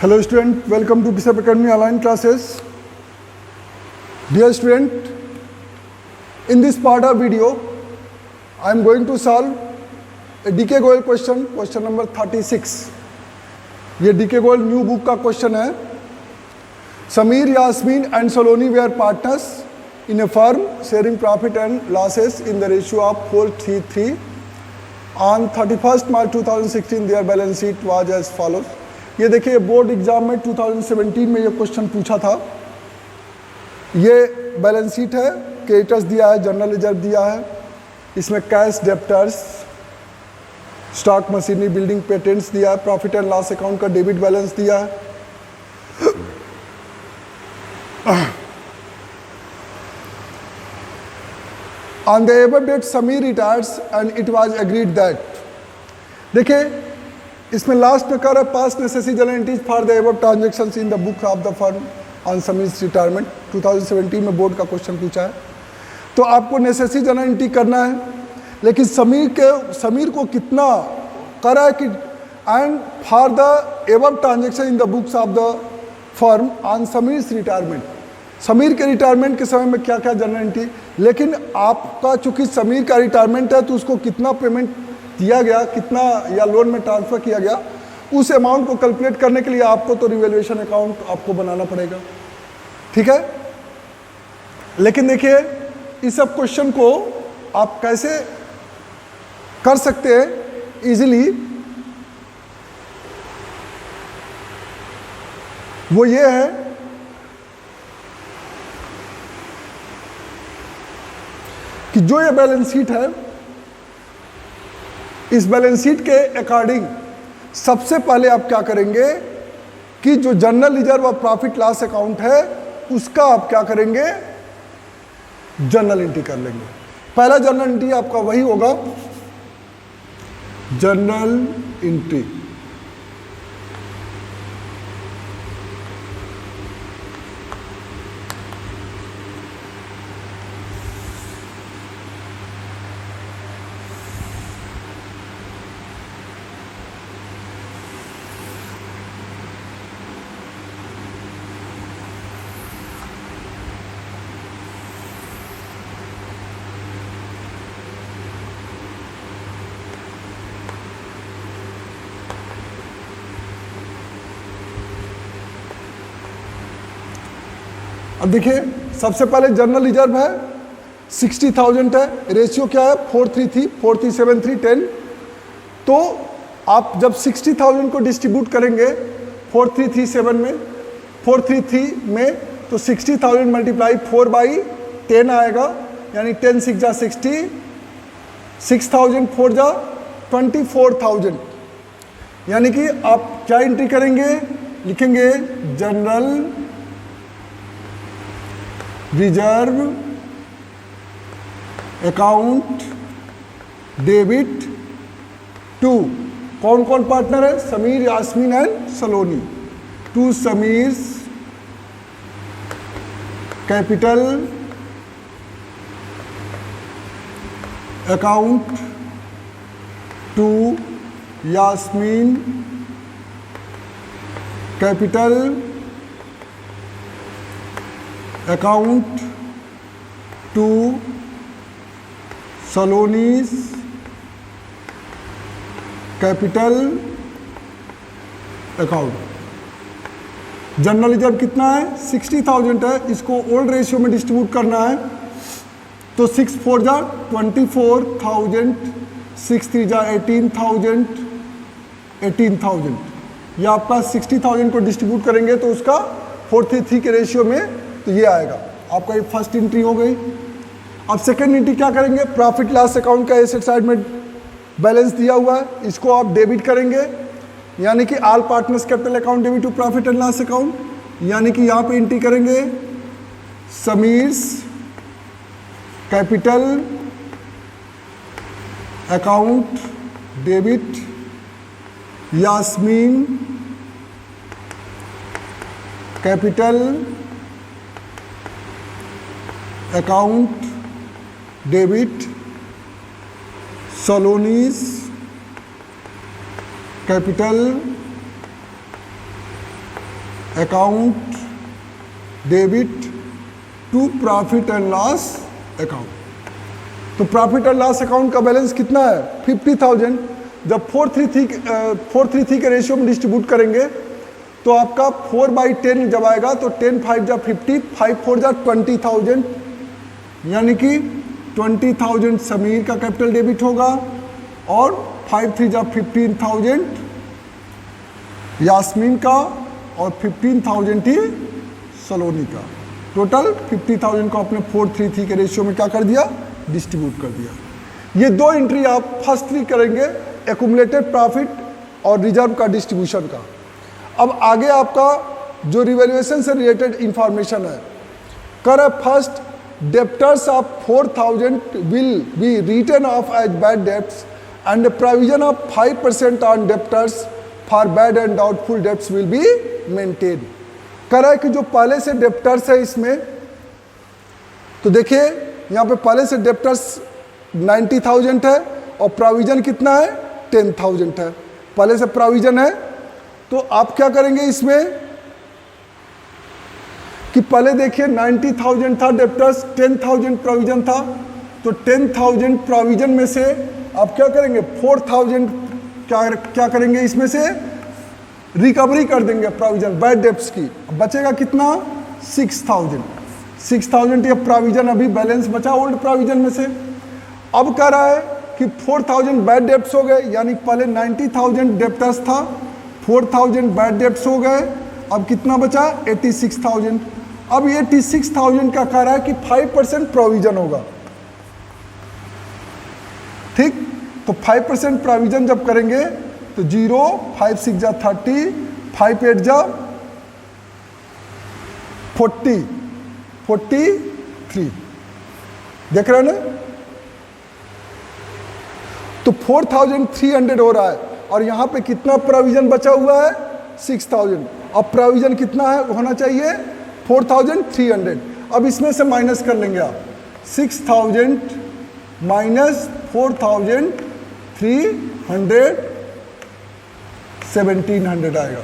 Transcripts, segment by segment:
Hello student, welcome to Bishop Academy online classes. Dear student, in this part of video, I am going to solve a DK Goel question number 36. ये DK Goel new book का question है. Sameer, Yasmin and Saloni were partners in a firm sharing profit and losses in the ratio of 4:3. On 31st March 2016, their balance sheet was as follows. ये देखिए board exam में 2017 में ये question पूछा था. ये बैलेंस शीट है, creditors दिया है, जनरल रिजर्व दिया है, इसमें cash, debtors, stock, machinery, building, patents दिया है, प्रॉफिट एंड लॉस अकाउंट का डेबिट बैलेंस दिया है. On the above date, Sameer retires and it was agreed that. देखिए इसमें लास्ट में कर pass necessary journal entries for the above transactions in the book of the firm on Sameer's retirement. 2017 में board का question पूछा है. तो आपको नेसेसरी जनरल एंट्री करना है, लेकिन समीर को कितना करा है कि and for the above transaction in the books of the firm on Sameer's retirement. Sameer के रिटायरमेंट के समय में क्या क्या जनरल एंट्री, लेकिन आपका चूंकि समीर का रिटायरमेंट है तो उसको कितना पेमेंट दिया गया, कितना या लोन में ट्रांसफर किया गया, उस अमाउंट को कैलकुलेट करने के लिए आपको तो रिवैल्यूएशन अकाउंट आपको बनाना पड़ेगा. ठीक है, लेकिन देखिए इस सब क्वेश्चन को आप कैसे कर सकते हैं इजीली. वो ये है कि जो ये बैलेंस शीट है, इस बैलेंस शीट के अकॉर्डिंग सबसे पहले आप क्या करेंगे कि जो जनरल रिजर्व और प्रॉफिट लॉस अकाउंट है उसका आप क्या करेंगे, जर्नल एंट्री कर लेंगे. पहला जर्नल एंट्री आपका वही होगा, जर्नल एंट्री. अब देखिए सबसे पहले जनरल रिजर्व है 60,000 है, रेशियो क्या है 433, 4373, 10. तो आप जब 60,000 को डिस्ट्रीब्यूट करेंगे 4337 में, 433 में, तो 60,000 मल्टीप्लाई 4/10 आएगा, यानी 10 6 जा 60, 6,000 4 जा 24,000. यानी कि आप क्या एंट्री करेंगे, लिखेंगे general reserve account debit to कौन कौन पार्टनर है, Sameer, Yasmeen and Saloni. To Sameer's capital account, to Yasmeen capital account, to Saloni's capital account. General reserve कितना है 60,000 है, इसको ओल्ड रेशियो में डिस्ट्रीब्यूट करना है. तो 6 4 जा 24,000, 6 3 जा 18,000, 18,000. ये आपका 60,000 को डिस्ट्रीब्यूट करेंगे तो उसका 433 के रेशियो में तो ये आएगा. आपका ये फर्स्ट एंट्री हो गई. अब सेकंड एंट्री क्या करेंगे, प्रॉफिट लॉस अकाउंट का एसेट साइड में बैलेंस दिया हुआ है, इसको आप डेबिट करेंगे, यानी कि all partners capital account debit to profit and loss account. यानी कि यहाँ पे एंट्री करेंगे Sameer's capital account debit, Yasmeen capital account debit, Saloni's capital account debit to profit and loss account. तो प्रॉफिट एंड लॉस अकाउंट का बैलेंस कितना है? 50,000। जब 433 के रेशियो में डिस्ट्रीब्यूट करेंगे तो आपका 4/10 जब आएगा तो 10 5 जा 50, 5 4 जा 20,000, यानी कि 20,000 समीर का कैपिटल डेबिट होगा और 5 3 जा 15,000 यास्मीन का और 15,000 ही सलोनी का। टोटल 50,000 को आपने 433 के रेशियो में क्या कर दिया? डिस्ट्रीब्यूट कर दिया। ये दो एंट्री आप फर्स्टली करेंगे, एक्यूमुलेटेड प्रॉफिट और रिजर्व का डिस्ट्रीब्यूशन का। अब आगे आपका जो रिवैल्यूएशन से रिलेटेड इंफॉर्मेशन है, कर first debtors of 4,000 will be written off as bad debts and provision of 5% on debtors for bad and doubtful debts will be maintain. कर है कि जो पहले से डेप्टर्स है इसमें, तो देखिए यहाँ पे पहले से डेप्टर्स 90,000 है और प्रोविजन कितना है? 10,000 है। पहले से प्रोविजन है तो आप क्या करेंगे इसमें कि पहले देखिए 90,000 था डेप्टर्स, 10,000 प्रोविजन था, तो 10,000 प्रोविजन में से आप क्या करेंगे? 4,000 क्या करेंगे इसमें से? रिकवरी कर देंगे प्रोविजन बैड डेप्ट्स की। बचेगा कितना? 6,000 ये प्रोविजन अभी बैलेंस बचा ओल्ड प्रोविजन में से। अब कह रहा है कि 4,000 बैड डेप्ट्स हो गए, यानी पहले 90,000 डेप्टर्स था, 4,000 बैड डेप्ट्स हो गए, अब कितना बचा? 86,000। अब 86,000 का कह रहा है कि 5% प्रोविजन होगा। ठीक, तो 5% प्रोविजन जब करेंगे तो 0 5 6 जा 30, 5 8 जा 40, 43। देख रहे हैं ना? तो 4,300 हो रहा है और यहां पे कितना प्रोविजन बचा हुआ है? 6,000। अब प्रोविजन कितना है होना चाहिए? 4,300। अब इसमें से माइनस कर लेंगे आप, 6,000 माइनस 4,300, 1,700 आएगा।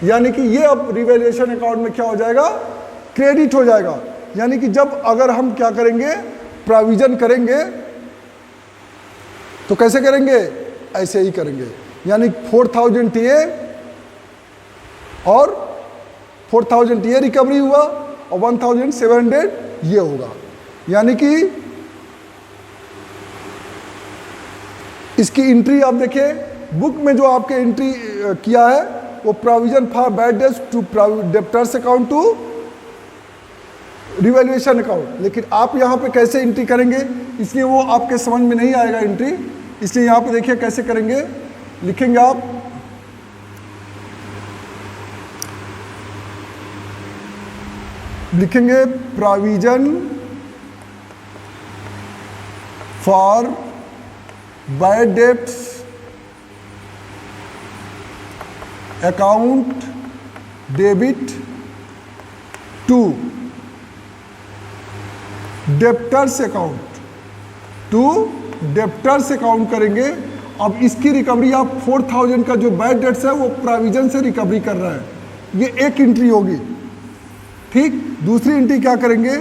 यानी कि ये अब रिवैल्यूएशन अकाउंट में क्या हो जाएगा? क्रेडिट हो जाएगा। यानी कि जब अगर हम क्या करेंगे? प्रोविजन करेंगे तो कैसे करेंगे? ऐसे ही करेंगे, यानी 4,000 टीए और 4,000 टीए रिकवरी हुआ और 1,700 ये होगा। यानी कि इसकी एंट्री आप देखिए बुक में जो आपके एंट्री किया है वो provision for bad debts to debtors account to revaluation account, लेकिन आप यहाँ पे कैसे एंट्री करेंगे इसलिए वो आपके समझ में नहीं आएगा एंट्री। इसलिए यहाँ पे देखिए कैसे करेंगे, लिखेंगे आप लिखेंगे provision for bad debts account debit to debtors account, to debtors account करेंगे। अब इसकी रिकवरी आप 4,000 का जो बैड डेट्स है वो प्रोविजन से रिकवरी कर रहा है, ये एक एंट्री होगी। ठीक, दूसरी एंट्री क्या करेंगे?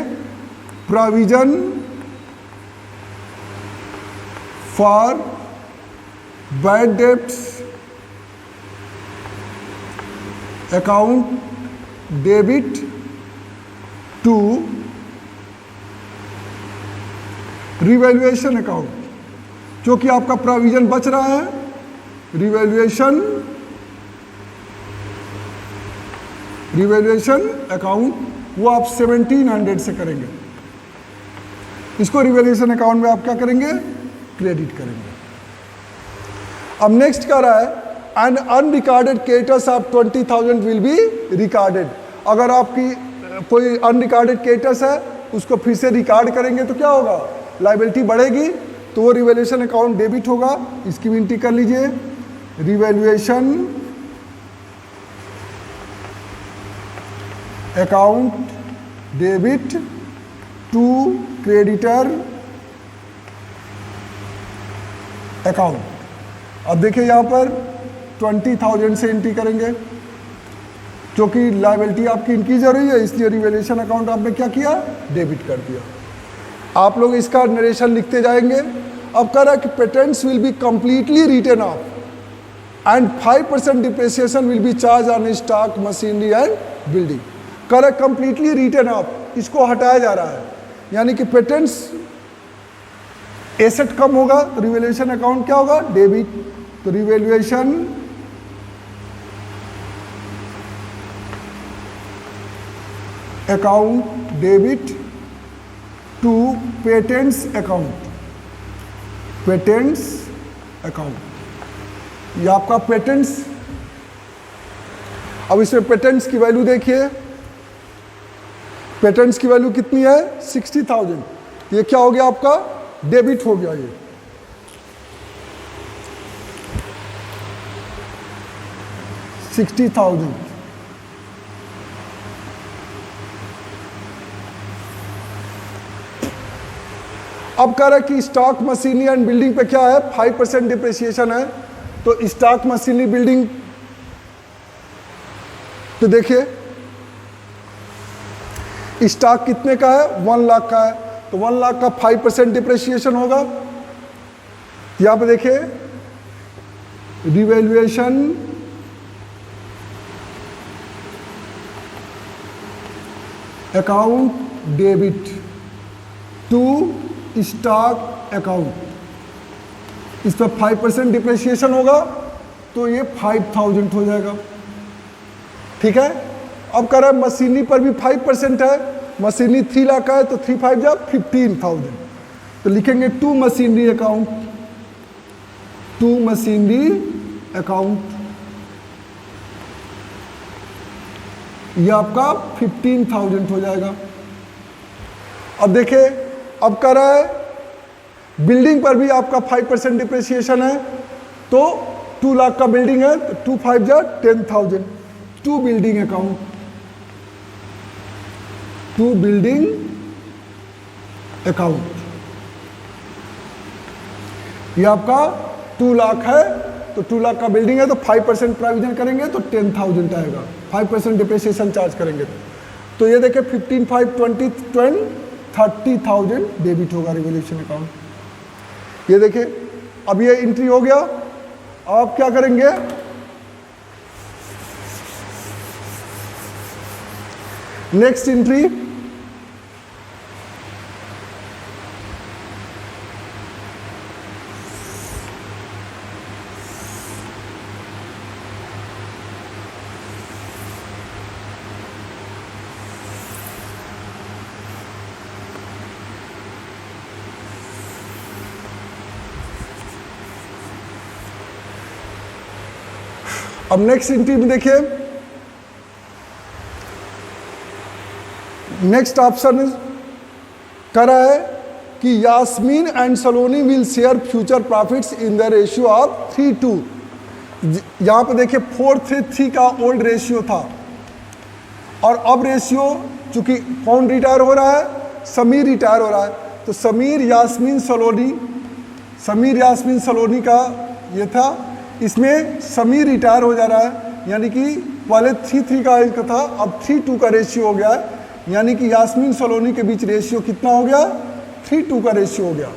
Provision for bad debts account debit to revaluation account, क्योंकि आपका प्रोविजन बच रहा है। रिवैल्यूएशन अकाउंट वो आप 1,700 से करेंगे। इसको रिवैल्यूएशन अकाउंट में आप क्या करेंगे? क्रेडिट करेंगे। अब नेक्स्ट क्या रहा है? And unrecorded creditors of 20,000 will be recorded. अगर आपकी कोई अनरिकॉर्डेड क्रेडिटर्स है उसको फिर से रिकॉर्ड करेंगे तो क्या होगा? लायबिलिटी बढ़ेगी, तो वो रिवैल्यूएशन अकाउंट डेबिट होगा। इसकी भी एंट्री कर लीजिए, revaluation account debit to creditor account. अब देखिए यहाँ पर 20,000 से एंट्री करेंगे, क्योंकि लायबिलिटी आपकी इंक्रीज हो रही है, इसलिए रिवैल्यूएशन अकाउंट आपने क्या किया, डेबिट कर दिया। आप लोग इसका नरेशन लिखते जाएंगे। अब कह रहा है कि patents will be completely written off and 5% depreciation will be charge on stock machinery and building. कह रहा है कंप्लीटली रिटन ऑफ, इसको हटाया जा रहा है, यानी कि पेटेंट्स एसेट कम होगा तो रिवैल्यूएशन अकाउंट क्या होगा, डेबिट। तो revaluation account debit to patents account, patents account, ये आपका पेटेंट्स। अब इसमें पेटेंट्स की वैल्यू देखिए, पेटेंट्स की वैल्यू कितनी है, 60,000। ये क्या हो गया आपका, डेबिट हो गया। ये 60,000। अब कह रहा है कि स्टॉक मशीनरी एंड बिल्डिंग पे क्या है, 5% डिप्रिसिएशन है। तो स्टॉक मशीनरी बिल्डिंग तो देखिए स्टॉक कितने का है, 1 लाख का है, तो 1 लाख का 5% डिप्रिसिएशन होगा। यहां पे देखिए revaluation account debit to stock account, इस पर 5% डिप्रिसिएशन होगा तो ये 5,000 हो जाएगा। ठीक है। अब कह रहा है मशीनरी पर भी 5% है, मशीनरी 3 लाख का है तो 3 5 जा 15,000। तो लिखेंगे to machinery account, to machinery account, ये आपका 15,000 हो जाएगा। अब देखिए अब कह रहा है बिल्डिंग पर भी आपका 5% डिप्रिसिएशन है, तो 2 लाख का बिल्डिंग है तो 2 5 जा 10,000, to building account, to building account. ये आपका 2 लाख है तो 2 लाख का बिल्डिंग है तो 5% प्रोविजन करेंगे तो 10,000 आएगा, 5% डिप्रिसिएशन चार्ज करेंगे तो ये देखिए 15 5 20 30,000 डेबिट होगा रिवैल्यूएशन अकाउंट। ये देखिए अब ये एंट्री हो गया। आप क्या करेंगे, नेक्स्ट एंट्री अब नेक्स्ट एंट्री में देखिए नेक्स्ट ऑप्शन कह रहा है कि Yasmeen and Saloni will share future profits in the ratio of 3:2। यहां पे देखिए 4:3 का ओल्ड रेशियो था और अब रेशियो चूंकि कौन रिटायर हो रहा है, समीर रिटायर हो रहा है, तो समीर यास्मीन सलोनी का ये था, इसमें समीर रिटायर हो जा रहा है, यानी कि पहले 3:3 का एक था, अब 3:2 का रेशियो हो गया है, यानी कि यास्मीन सलोनी के बीच रेशियो कितना हो गया, 3:2 का रेशियो हो गया।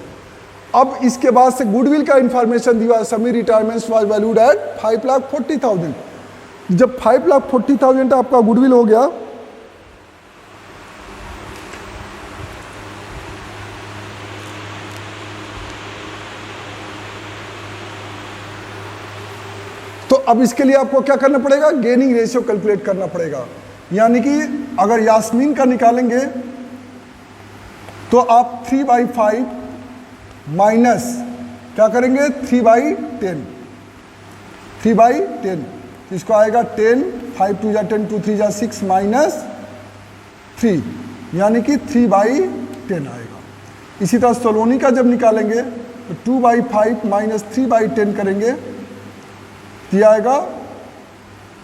अब इसके बाद से गुडविल का इंफॉर्मेशन दिया, Sameer retirement was valued at 5,40,000। जब 5,40,000 आपका गुडविल हो गया तो अब इसके लिए आपको क्या करना पड़ेगा, गेनिंग रेशियो कैलकुलेट करना पड़ेगा। यानी कि अगर यास्मीन का निकालेंगे तो आप 3/5 माइनस क्या करेंगे 3/10, 3/10, इसको आएगा 10, 5 2 जा 10, 2 3 जा 6 माइनस 3, यानी कि 3/10 आएगा। इसी तरह सलोनी का जब निकालेंगे तो 2/5 माइनस 3/10 करेंगे, ये आएगा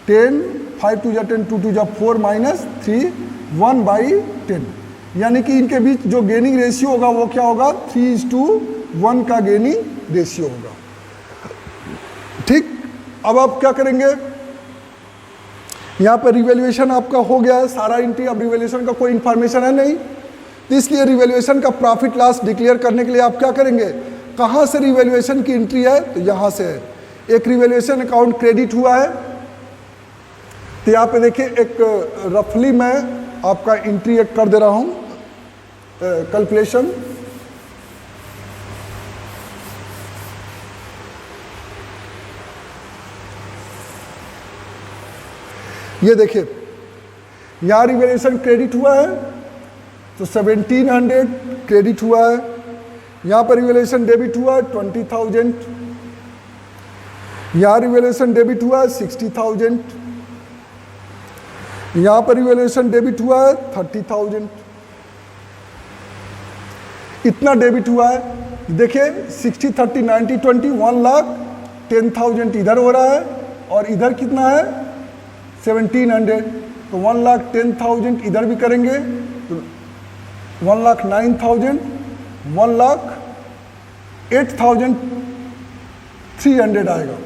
10, 5 2 जा 10, 2 2 जा 4 माइनस 3, 1/10, यानी कि इनके बीच जो गेनिंग रेशियो होगा वो क्या होगा, 3:1 का गेनिंग रेशियो होगा। ठीक। अब आप क्या करेंगे, यहाँ पर रिवैल्यूएशन आपका हो गया है सारा एंट्री, अब रिवैल्यूएशन का कोई इन्फॉर्मेशन है नहीं, तो इसलिए रिवैल्यूएशन का प्रॉफिट लॉस डिक्लेयर करने के लिए आप क्या करेंगे, कहाँ से रिवैल्यूएशन की एंट्री है, तो यहाँ से है। एक रिवैल्यूएशन अकाउंट क्रेडिट हुआ है, तो यहाँ पे देखिए एक रफली मैं आपका एंट्री एक कर दे रहा हूँ कैलकुलेशन। ये देखिए यहाँ रिवैल्यूएशन क्रेडिट हुआ है तो 1700 क्रेडिट हुआ है, यहाँ पर रिवैल्यूएशन डेबिट हुआ है 20,000, यहाँ रिवैल्यूएशन डेबिट हुआ है 60,000, यहाँ पर रिवैल्यूएशन डेबिट हुआ है 30,000। इतना डेबिट हुआ है, देखिए 60, 30, 90, 20, 1,10,000 इधर हो रहा है और इधर कितना है 1700, तो 1,10,000 इधर भी करेंगे तो 1,09,000, 1,08,300 आएगा।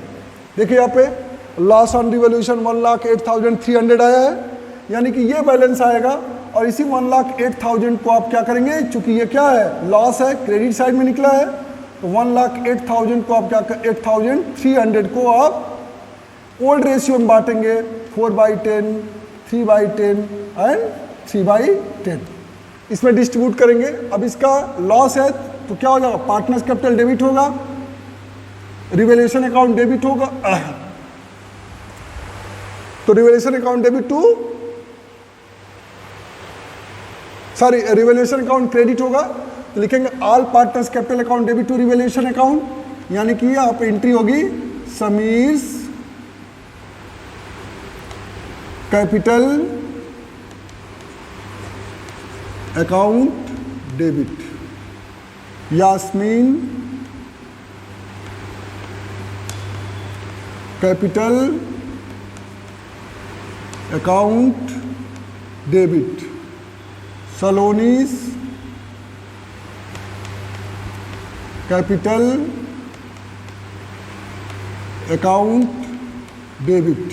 देखिए यहाँ पे लॉस ऑन रिवैल्यूएशन 1,08,300 आया है, यानी कि ये बैलेंस आएगा और इसी 1,08,000 को आप क्या करेंगे, चूंकि ये क्या है लॉस है, क्रेडिट साइड में निकला है, तो 1,08,000 को आप क्या 8,300 को आप ओल्ड रेशियो में बांटेंगे 4/10, 3/10 एंड 3/10, इसमें डिस्ट्रीब्यूट करेंगे। अब इसका लॉस है तो क्या हो जाएगा, पार्टनर्स कैपिटल डेबिट होगा, रिवैल्यूएशन अकाउंट डेबिट होगा, तो revaluation account debit to revaluation account credit होगा, तो लिखेंगे all partners capital account debit to revaluation account, यानी कि यहाँ पे एंट्री होगी Sameer's capital account debit, Yasmeen capital account debit, Saloni's capital account debit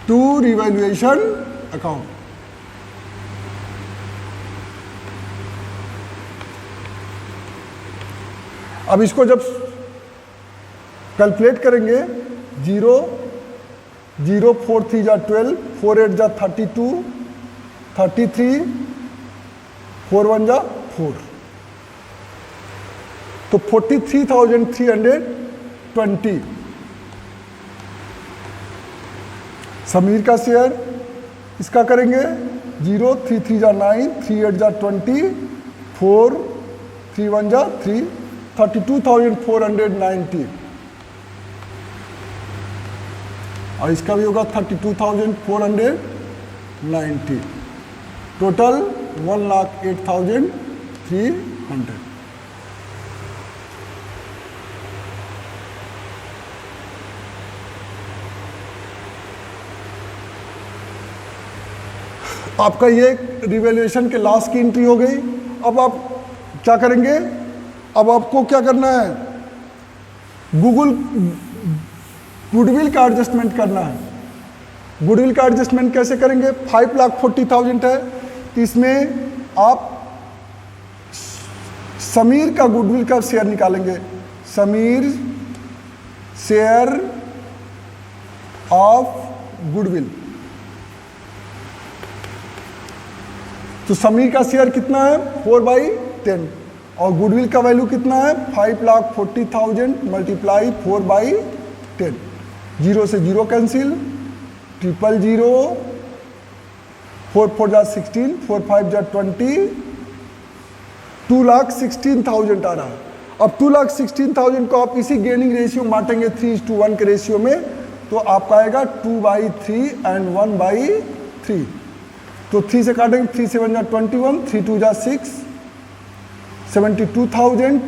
to revaluation account. अब इसको जब कैलकुलेट करेंगे 0, 0, 4 3 जा 12, 4 8 जा 32, 33, 4 1 जा 4, तो 43,320 समीर का शेयर, इसका करेंगे 0, 3 3 जा 9, 3 8 जा 20, 4 3 1 जा 3, 32,490, और इसका भी होगा 32,490, टोटल 1,08,300। आपका ये रिवैल्यूएशन के लॉस की एंट्री हो गई। अब आप क्या करेंगे, अब आपको क्या करना है, गुडविल का एडजस्टमेंट करना है। गुडविल का एडजस्टमेंट कैसे करेंगे, 5,40,000 है, तो इसमें आप समीर का गुडविल का शेयर निकालेंगे, समीर शेयर ऑफ गुडविल, तो समीर का शेयर कितना है 4/10 और गुडविल का वैल्यू कितना है 5,40,000 मल्टीप्लाई 4/10, 0 से 0 कैंसिल, 000, 4 4 जा 16, 4 5 जा 20, 2,16,000 आ रहा है। अब 2,16,000 को आप इसी गेनिंग रेशियो में बांटेंगे 3:1 के रेशियो में, तो आपका आएगा 2/3 एंड 1/3, तो 3 से काटेंगे, 3 7 जा 21, 3 2 जा 6, 72,000,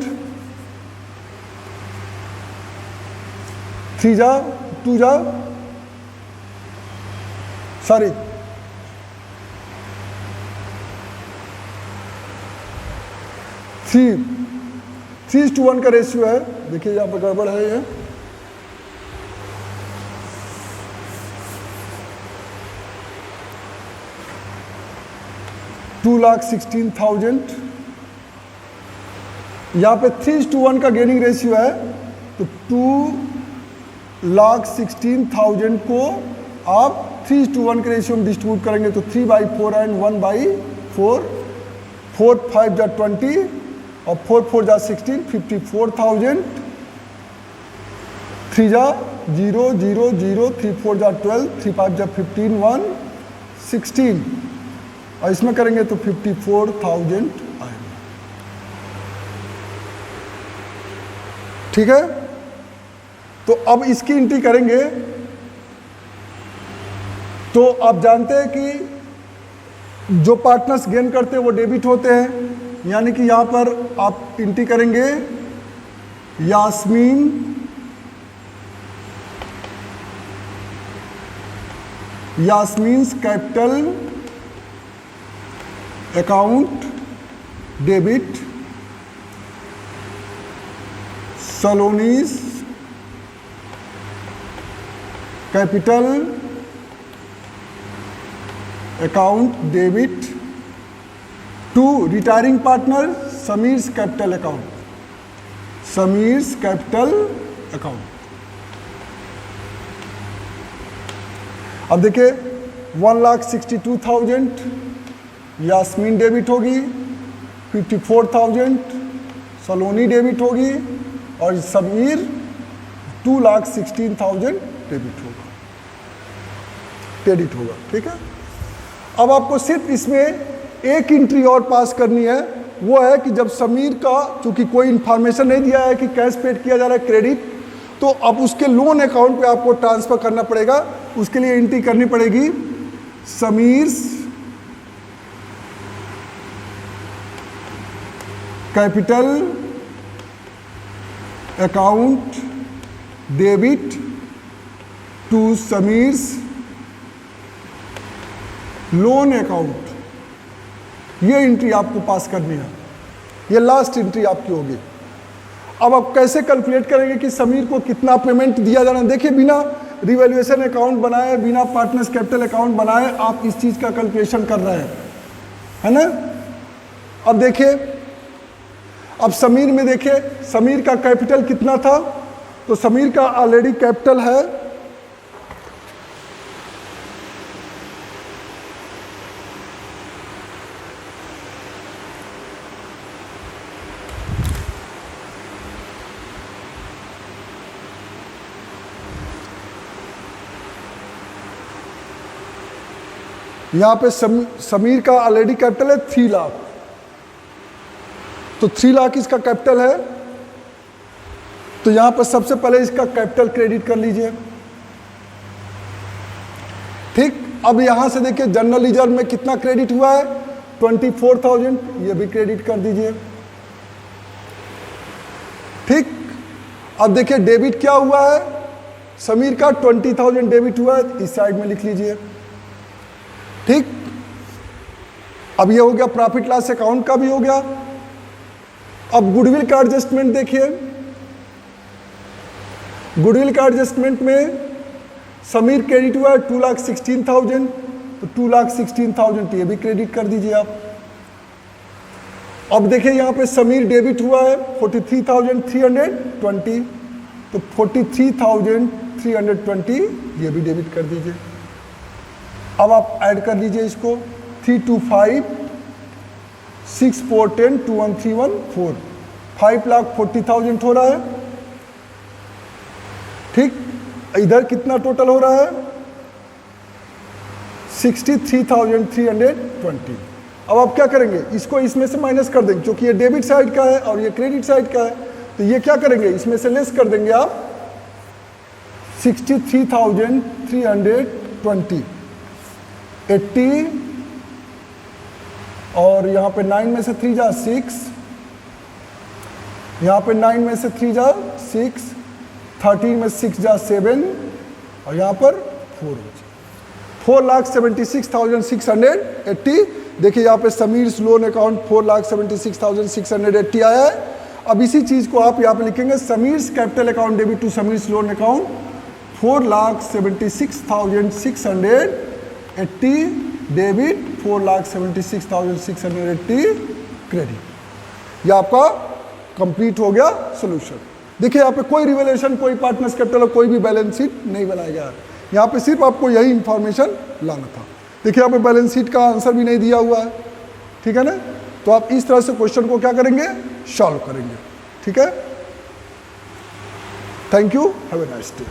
3 जा 2 जा 3 3:1 का रेशियो है। देखिए यहाँ पर गड़बड़ है, ये 2,16,000, यहाँ पे 3:1 का गेनिंग रेशियो है, तो 2,16,000 को आप 3:1 के रेशियो में डिस्ट्रीब्यूट करेंगे तो 3/4 एंड 1/4, 4 5 जा 20 और 4 4 जा 16, 54,000, 3 जा 0 0 0, 3 4 जा 12, 3 5 जा 15, 1 16 और इसमें करेंगे तो 54,000 आएगा। ठीक है, तो अब इसकी एंट्री करेंगे तो आप जानते हैं कि जो पार्टनर्स गेन करते हैं वो डेबिट होते हैं, यानी कि यहां पर आप एंट्री करेंगे Yasmeen's capital account debit, Saloni's capital account debit to retiring partner Sameer's capital account, Sameer's capital account. अब देखिए 1,62,000 यास्मीन डेबिट होगी, 54,000 सलोनी डेबिट होगी और समीर 2,16,000 डेबिट होगा, क्रेडिट होगा। ठीक है, अब आपको सिर्फ इसमें एक एंट्री और पास करनी है, वो है कि जब समीर का चूंकि कोई इंफॉर्मेशन नहीं दिया है कि कैश पेड किया जा रहा है क्रेडिट, तो अब उसके लोन अकाउंट पे आपको ट्रांसफर करना पड़ेगा। उसके लिए एंट्री करनी पड़ेगी Sameer's capital account debit to Sameer's loan account. ये एंट्री आपको पास करनी है, ये लास्ट एंट्री आपकी होगी। अब आप कैसे कैलकुलेट करेंगे कि समीर को कितना पेमेंट दिया जाना है? देखिए, बिना रिवैल्यूएशन अकाउंट बनाए, बिना पार्टनर्स कैपिटल अकाउंट बनाए आप इस चीज़ का कैलकुलेशन कर रहे हैं, है ना। अब देखिए, अब समीर में देखिए समीर का कैपिटल कितना था, तो समीर का ऑलरेडी कैपिटल है यहाँ पे समीर का ऑलरेडी कैपिटल है 3 लाख, तो 3 लाख इसका कैपिटल है। तो यहाँ पर सबसे पहले इसका कैपिटल क्रेडिट कर लीजिए। ठीक, अब यहाँ से देखिए जनरल रिजर्व में कितना क्रेडिट हुआ है 24,000, ये भी क्रेडिट कर दीजिए। ठीक, अब देखिए डेबिट क्या हुआ है, समीर का 20,000 डेबिट हुआ है, इस साइड में लिख लीजिए। ठीक, अब ये हो गया प्रॉफिट लॉस अकाउंट का भी हो गया। अब गुडविल का एडजस्टमेंट देखिए, गुडविल का एडजस्टमेंट में समीर क्रेडिट हुआ है 2,16,000, तो 2,16,000 ये भी क्रेडिट कर दीजिए आप। अब देखिए यहाँ पे समीर डेबिट हुआ है 43,320, तो 43,320 ये भी डेबिट कर दीजिए। अब आप ऐड कर लीजिए इसको 325 6 4 10 2131 4, 5,40,000 हो रहा है। ठीक, इधर कितना टोटल हो रहा है 63,320। अब आप क्या करेंगे, इसको इसमें से माइनस कर देंगे, क्योंकि ये डेबिट साइड का है और ये क्रेडिट साइड का है, तो ये क्या करेंगे, इसमें से लेस कर देंगे आप 63,320 80, और यहाँ पे 9 में से 3 जा 6, यहाँ पे 9 में से 3 जा 6, 13 में 6 जा 7 और यहाँ पर 4 4,76,680। देखिए यहाँ पे समीर लोन अकाउंट 4,76,680 आया है। अब इसी चीज़ को आप यहाँ पे लिखेंगे Sameer capital account debit to Sameer loan account 4,76,680 debit 4,76,680 credit. ये आपका कंप्लीट हो गया सॉल्यूशन। देखिए यहाँ पे कोई रिवैल्यूएशन, कोई पार्टनर्स कैपिटल, कोई भी बैलेंस शीट नहीं बनाया गया है। यहाँ पे सिर्फ आपको यही इंफॉर्मेशन लाना था। देखिए यहाँ पे बैलेंस शीट का आंसर भी नहीं दिया हुआ है, ठीक है ना। तो आप इस तरह से क्वेश्चन को क्या करेंगे, सॉल्व करेंगे, ठीक है। Thank you, have a nice day.